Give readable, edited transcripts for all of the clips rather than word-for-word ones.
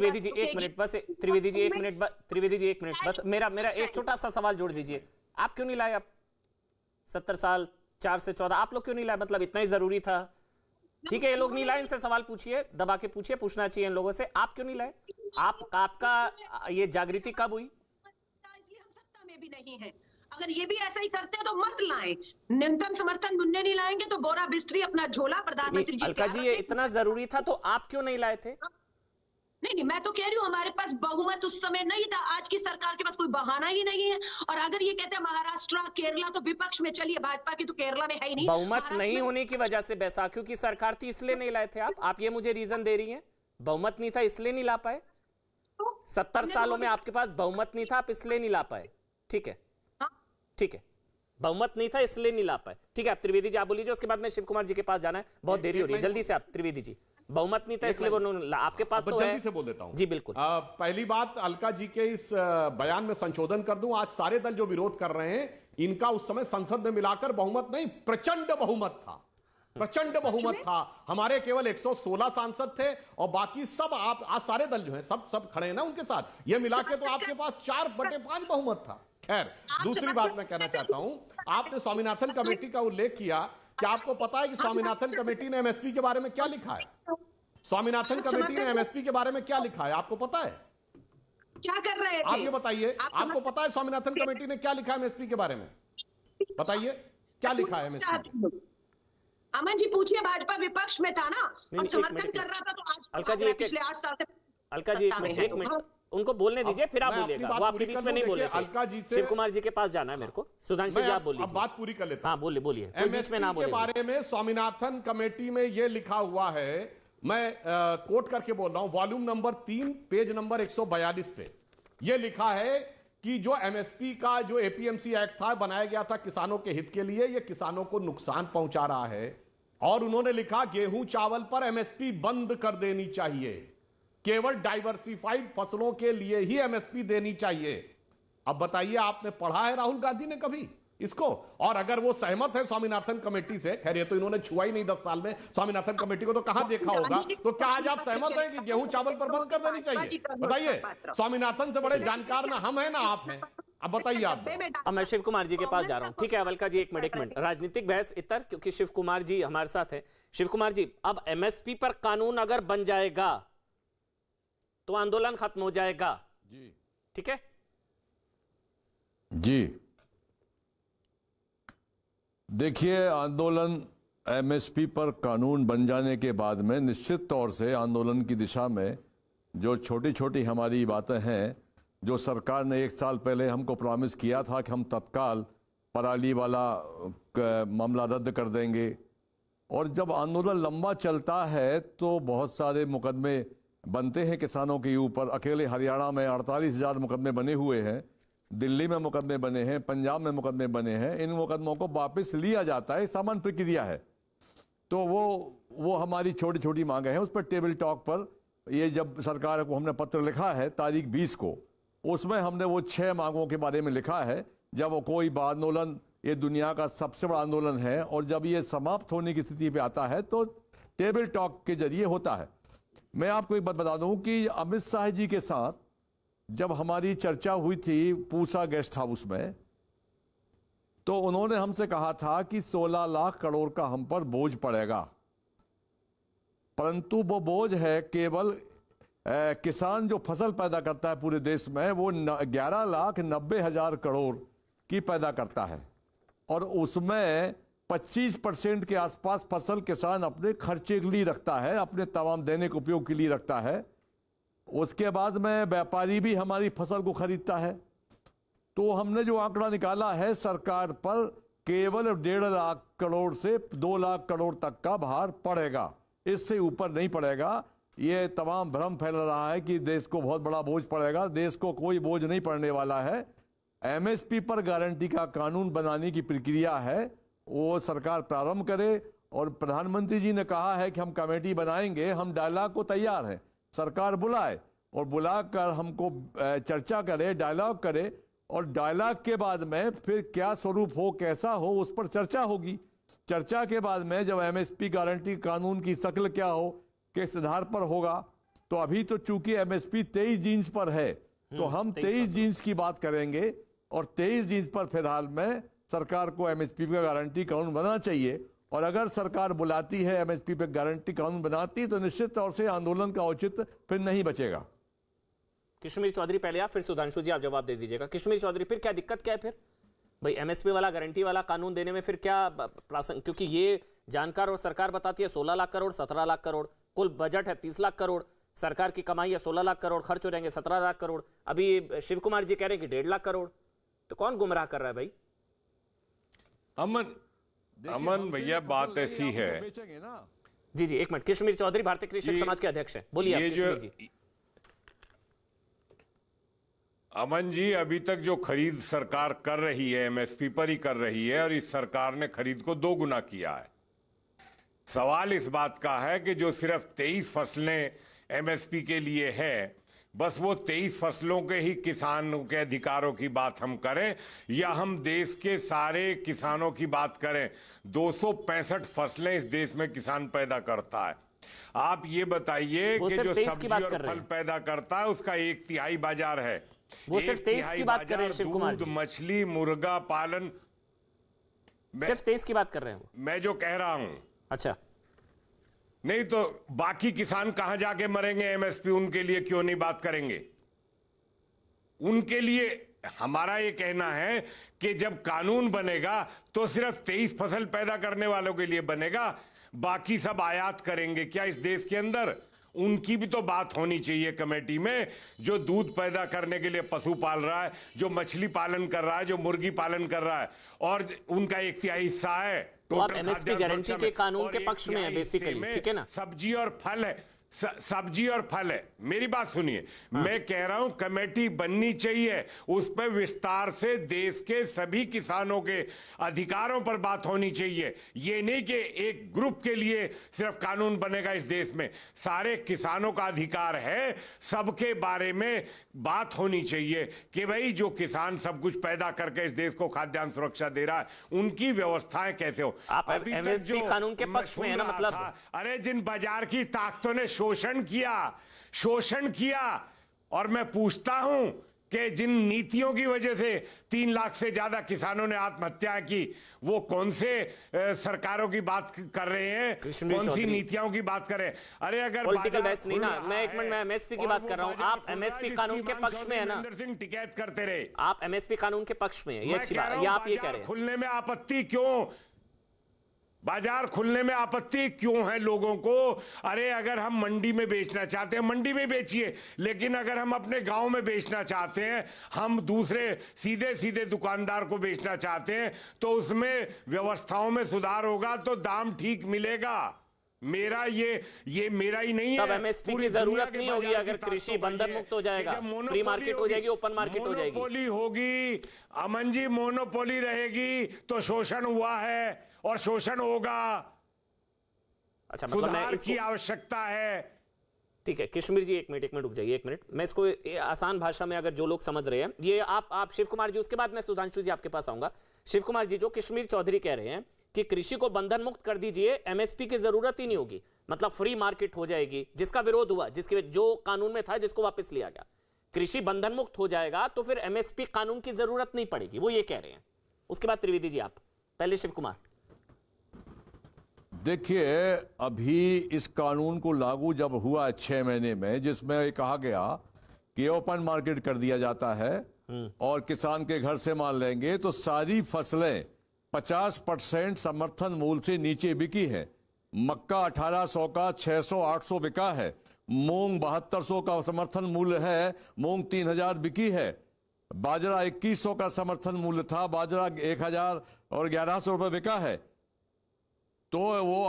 त्रिवेदी जी एक मिनट बस, त्रिवेदी जी एक मिनट बस, त्रिवेदी जी एक मिनट बस, मेरा एक छोटा सा सवाल जोड़ दीजिए। आप क्यों नहीं लाए? आप 70 साल 4 से 14 आप लोग क्यों नहीं लाए? मतलब इतना ही जरूरी था? ठीक है, ये लोग नहीं लाए, इनसे सवाल पूछिए, दबा के पूछिए, पूछना चाहिए इन लोगों से। आप क्यों नहीं लाए? आपका ये जागृति कब हुई? इसलिए हम सत्ता में भी नहीं है। अगर ये भी ऐसा ही करते हैं तो मत लाएं। न्यूनतम समर्थन मूल्य नहीं लाएंगे तो बोरा बिस्तरी अपना झोला प्रधानमंत्री जी अलका जी, ये इतना जरूरी था तो आप क्यों नहीं लाए थे? नहीं, मैं तो कह रही हूँ हमारे पास बहुमत उस समय नहीं था। आज की सरकार के पास कोई बहाना ही नहीं है। और अगर ये कहते हैं महाराष्ट्र केरला तो विपक्ष में, चलिए भाजपा की तो केरला में है ही नहीं। बहुमत नहीं होने की वजह से बैसाखियों की सरकार थी इसलिए नहीं लाए थे आप ये मुझे रीजन दे रही हैं? बहुमत नहीं था इसलिए नहीं ला पाए? 70 सालों में आपके पास बहुमत नहीं था, आप इसलिए नहीं ला पाए? ठीक है, ठीक है, बहुमत नहीं था इसलिए नहीं ला पाए। ठीक है, आप त्रिवेदी जी आप बोलीजिए, उसके बाद में शिव कुमार जी के पास जाना है, बहुत देरी हो रही है, जल्दी से आप त्रिवेदी जी। बहुमत नहीं था इसलिए वो आपके पास तो है। जल्दी से बोल देता हूं जी बिल्कुल। पहली बात, अलका जी के इस बयान में संशोधन कर दूं। आज सारे दल जो विरोध कर रहे हैं, इनका उस समय संसद में मिलाकर बहुमत नहीं, प्रचंड बहुमत था, प्रचंड बहुमत था। हमारे केवल 116 सांसद थे और बाकी सब, आप आज सारे दल जो हैं सब खड़े हैं ना उनके साथ, ये मिला के तो आपके पास 4/5 बहुमत था। खैर, दूसरी बात मैं कहना चाहता हूं, आपने स्वामीनाथन कमेटी का उल्लेख किया। क्या आपको पता है कि स्वामीनाथन कमेटी ने एमएसपी के बारे में क्या लिखा है? स्वामीनाथन कमेटी ने एमएसपी के बारे में क्या लिखा है, आपको पता है? क्या कर रहे थे आप ये बताइए, आपको पता है स्वामीनाथन कमेटी ने क्या लिखा है एमएसपी के बारे में? बताइए क्या लिखा है एमएसपी? अमन जी पूछिए, भाजपा विपक्ष में था ना और समर्थन कर रहा था, तो आज अलका जी पिछले 8 साल से अलका जी एक मिनट उनको बोलने दीजिए, फिर आप बोलिएगा, वो आपके बीच में नहीं बोल रहे थे। शिव कुमार जी के पास जाना है मेरे को, सुधांशु जी आप बोलिए। अब बात पूरी कर लेते हैं। हाँ बोलिए बोलिए, कोई बीच में ना बोले। के बारे में स्वामीनाथन कमेटी में यह लिखा हुआ है, मैं कोट करके बोल रहा हूं, वॉल्यूम नंबर 3 पेज नंबर 142 पे यह लिखा है कि जो एमएसपी का जो एपीएमसी एक्ट था, बनाया गया था किसानों के हित के लिए, यह किसानों को नुकसान पहुंचा रहा है। और उन्होंने लिखा गेहूं चावल पर एमएसपी बंद कर देनी चाहिए, केवल डाइवर्सिफाइड फसलों के लिए ही एमएसपी देनी चाहिए। अब बताइए, आपने पढ़ा है राहुल गांधी ने कभी इसको? और अगर वो सहमत है स्वामीनाथन कमेटी से, खैर ये तो इन्होंने छुआ ही नहीं 10 साल में स्वामीनाथन कमेटी को, तो कहां देखा होगा? तो क्या आज आप सहमत हैं कि गेहूं चावल पर बंद कर देनी चाहिए? बताइए, स्वामीनाथन से बड़े जानकार ना हम हैं ना आप हैं। अब बताइए आप। अब मैं शिव कुमार जी के पास जा रहा हूं। ठीक है अलका जी, एक मिनट, राजनीतिक बहस इतर, क्योंकि शिव कुमार जी हमारे साथ है। शिव कुमार जी, अब एमएसपी पर कानून अगर बन जाएगा तो आंदोलन खत्म हो जाएगा जी, ठीक है जी? देखिए, आंदोलन एमएसपी पर कानून बन जाने के बाद में निश्चित तौर से आंदोलन की दिशा में जो छोटी छोटी हमारी बातें हैं, जो सरकार ने 1 साल पहले हमको प्रॉमिस किया था कि हम तत्काल पराली वाला मामला रद्द कर देंगे, और जब आंदोलन लंबा चलता है तो बहुत सारे मुकदमे बनते हैं किसानों के ऊपर। अकेले हरियाणा में 48,000 मुकदमे बने हुए हैं, दिल्ली में मुकदमे बने हैं, पंजाब में मुकदमे बने हैं। इन मुकदमों को वापस लिया जाता है, सामान्य प्रक्रिया है। तो वो हमारी छोटी छोटी मांगे हैं। उस पर टेबल टॉक पर ये जब सरकार को हमने पत्र लिखा है तारीख 20 को, उसमें हमने वो 6 मांगों के बारे में लिखा है। जब कोई आंदोलन, ये दुनिया का सबसे बड़ा आंदोलन है, और जब ये समाप्त होने की स्थिति पे आता है तो टेबल टॉक के जरिए होता है। मैं आपको एक बात बता दूं कि अमित शाह जी के साथ जब हमारी चर्चा हुई थी पूसा गेस्ट हाउस में, तो उन्होंने हमसे कहा था कि 16 लाख करोड़ का हम पर बोझ पड़ेगा, परंतु वो बोझ है केवल किसान जो फसल पैदा करता है पूरे देश में, वो 11,90,000 करोड़ की पैदा करता है, और उसमें 25% के आसपास फसल किसान अपने खर्चे के लिए रखता है, अपने तमाम दैनिक उपयोग के लिए रखता है। उसके बाद में व्यापारी भी हमारी फसल को खरीदता है। तो हमने जो आंकड़ा निकाला है, सरकार पर केवल 1.5 लाख करोड़ से 2 लाख करोड़ तक का भार पड़ेगा, इससे ऊपर नहीं पड़ेगा। ये तमाम भ्रम फैल रहा है कि देश को बहुत बड़ा बोझ पड़ेगा। देश को कोई बोझ नहीं पड़ने वाला है। एमएसपी पर गारंटी का कानून बनाने की प्रक्रिया है, वो सरकार प्रारंभ करे। और प्रधानमंत्री जी ने कहा है कि हम कमेटी बनाएंगे, हम डायलॉग को तैयार हैं। सरकार बुलाए और बुलाकर हमको चर्चा करे, डायलॉग करे, और डायलॉग के बाद में फिर क्या स्वरूप हो, कैसा हो, उस पर चर्चा होगी। चर्चा के बाद में जब एमएसपी गारंटी कानून की शक्ल क्या हो, किस आधार पर होगा, तो अभी तो चूंकि एमएसपी 23 जीन्स पर है, तो हम 23 जीन्स की बात करेंगे और 23 जीन्स पर फिलहाल में सरकार को एमएसपी पे गारंटी कानून बनाना चाहिए। और अगर सरकार बुलाती है एमएसपी पे गारंटी कानून बनाती, तो निश्चित तौर से आंदोलन का औचित्य फिर नहीं बचेगा। कश्मीर चौधरी पहले आप, फिर सुधांशु जी आप जवाब दे दीजिएगा। कश्मीर चौधरी, फिर क्या दिक्कत क्या है फिर भाई एमएसपी वाला गारंटी वाला कानून देने में? फिर क्या प्रासंगिक, क्योंकि ये जानकार और सरकार बताती है 16 लाख करोड़ 17 लाख करोड़, कुल बजट है 30 लाख करोड़, सरकार की कमाई है 16 लाख करोड़, खर्च हो जाएंगे 17 लाख करोड़। अभी शिव कुमार जी कह रहे हैं कि 1.5 लाख करोड़। तो कौन गुमराह कर रहा है भाई? अमन भैया, बात ऐसी है। जी जी, एक मिनट। कश्मीर चौधरी भारतीय कृषक समाज के अध्यक्ष हैं, बोलिए आप कश्मीर जी। अमन जी, अभी तक जो खरीद सरकार कर रही है एमएसपी पर ही कर रही है, और इस सरकार ने खरीद को 2 गुना किया है। सवाल इस बात का है कि जो सिर्फ 23 फसलें एमएसपी के लिए है, बस वो 23 फसलों के ही किसानों के अधिकारों की बात हम करें, या हम देश के सारे किसानों की बात करें। 265 फसलें इस देश में किसान पैदा करता है। आप ये बताइए कि जो सब्जी और फल पैदा करता है उसका 1/3 बाजार है। वो सिर्फ 23 की बात कर रहे हैं शिव कुमार जी। मछली मुर्गा पालन, सिर्फ 23 की बात कर रहे हैं मैं जो कह रहा हूं। अच्छा, नहीं तो बाकी किसान कहां जाके मरेंगे? एमएसपी उनके लिए क्यों नहीं बात करेंगे? उनके लिए हमारा ये कहना है कि जब कानून बनेगा तो सिर्फ 23 फसल पैदा करने वालों के लिए बनेगा, बाकी सब आयात करेंगे क्या इस देश के अंदर? उनकी भी तो बात होनी चाहिए कमेटी में। जो दूध पैदा करने के लिए पशु पाल रहा है, जो मछली पालन कर रहा है, जो मुर्गी पालन कर रहा है, और उनका 1/3 हिस्सा है। तो आप एमएसपी गारंटी के कानून के पक्ष में है बेसिकली, ठीक है ना? सब्जी और फल है, सब्जी और फल है। मेरी बात सुनिए, मैं कह रहा हूं कमेटी बननी चाहिए, उस पर विस्तार से देश के सभी किसानों के अधिकारों पर बात होनी चाहिए। ये नहीं कि एक ग्रुप के लिए सिर्फ कानून बनेगा इस देश में। सारे किसानों का अधिकार है, सबके बारे में बात होनी चाहिए कि भाई जो किसान सब कुछ पैदा करके इस देश को खाद्यान्न सुरक्षा दे रहा है, उनकी व्यवस्थाएं कैसे हो। आप एमएसपी कानून के पक्ष में है ना? मतलब अरे जिन बाजार की ताकतों ने शोषण किया, और मैं पूछता हूं कि जिन नीतियों की वजह से 3 लाख से ज्यादा किसानों ने आत्महत्या की, वो कौन से सरकारों की बात कर रहे हैं? कौन सी नीतियों की बात करें? अरे अगर पॉलिटिकल बेस नहीं ना, मैं 1 मिनट में एमएसपी की बात कर रहा हूं। आप एमएसपी कानून के पक्ष में है ना? सिंह टिकैत करते रहे। आप एमएसपी कानून के पक्ष में है, ये अच्छी बात है। आप ये कह रहे हैं खुलने में आपत्ति क्यों? बाजार खुलने में आपत्ति क्यों है लोगों को? अरे अगर हम मंडी में बेचना चाहते हैं, मंडी में बेचिए, लेकिन अगर हम अपने गांव में बेचना चाहते हैं, हम दूसरे सीधे दुकानदार को बेचना चाहते हैं, तो उसमें व्यवस्थाओं में सुधार होगा तो दाम ठीक मिलेगा। मेरा ये मेरा ही नहीं है। तब एमएसपी की जरूरत नहीं होगी अगर कृषि बंधन मुक्त हो जाएगा, फ्री मार्केट हो जाएगी, ओपन मार्केट हो जाएगी। मोनोपोली होगी अमन जी, मोनोपोली रहेगी तो शोषण हुआ है और शोषण होगा। अच्छा, मतलब सुधार की आवश्यकता है। ठीक है कश्मीर जी, 1 मिनट रुक जाइए 1 मिनट। मैं इसको आसान भाषा में अगर जो लोग समझ रहे हैं, ये आप शिव कुमार जी, उसके बाद मैं सुधांशु जी आपके पास आऊंगा। शिव कुमार जी, जो कश्मीर चौधरी कह रहे हैं कि कृषि को बंधन मुक्त कर दीजिए, एमएसपी की जरूरत ही नहीं होगी, मतलब फ्री मार्केट हो जाएगी, जिसका विरोध हुआ, जिसके जो कानून में था जिसको वापस लिया गया, कृषि बंधन मुक्त हो जाएगा तो फिर एमएसपी कानून की जरूरत नहीं पड़ेगी, वो ये कह रहे हैं। उसके बाद त्रिवेदी जी आप, पहले शिव कुमार। देखिए, अभी इस कानून को लागू जब हुआ 6 महीने में, जिसमें कहा गया कि ओपन मार्केट कर दिया जाता है और किसान के घर से माल लेंगे तो सारी फसलें 50% समर्थन मूल्य से नीचे बिकी है। मक्का 1800 का 600-800 बिका है, मूंग 7200 का समर्थन मूल्य है, मूंग 3000 बिकी है, बाजरा 2100 का समर्थन मूल्य था, बाजरा 1000 और 1100 रुपये बिका है। तो वो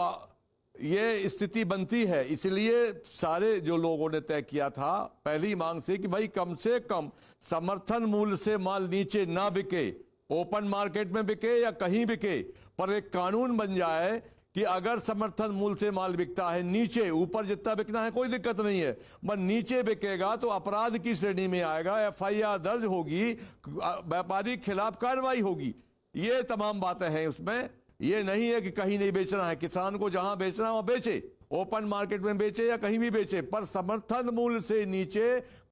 ये स्थिति बनती है। इसलिए सारे जो लोगों ने तय किया था पहली मांग से कि भाई कम से कम समर्थन मूल्य से माल नीचे ना बिके, ओपन मार्केट में बिके या कहीं बिके, पर एक कानून बन जाए कि अगर समर्थन मूल्य से माल बिकता है नीचे, ऊपर जितना बिकना है कोई दिक्कत नहीं है, पर नीचे बिकेगा तो अपराध की श्रेणी में आएगा, एफआईआर दर्ज होगी, व्यापारी के खिलाफ कार्रवाई होगी। ये तमाम बातें हैं उसमें। ये नहीं है कि कहीं नहीं बेचना है, किसान को जहां बेचना है वहां बेचे। ओपन मार्केट में बेचे या कहीं भी बेचे, पर समर्थन मूल्य से नीचे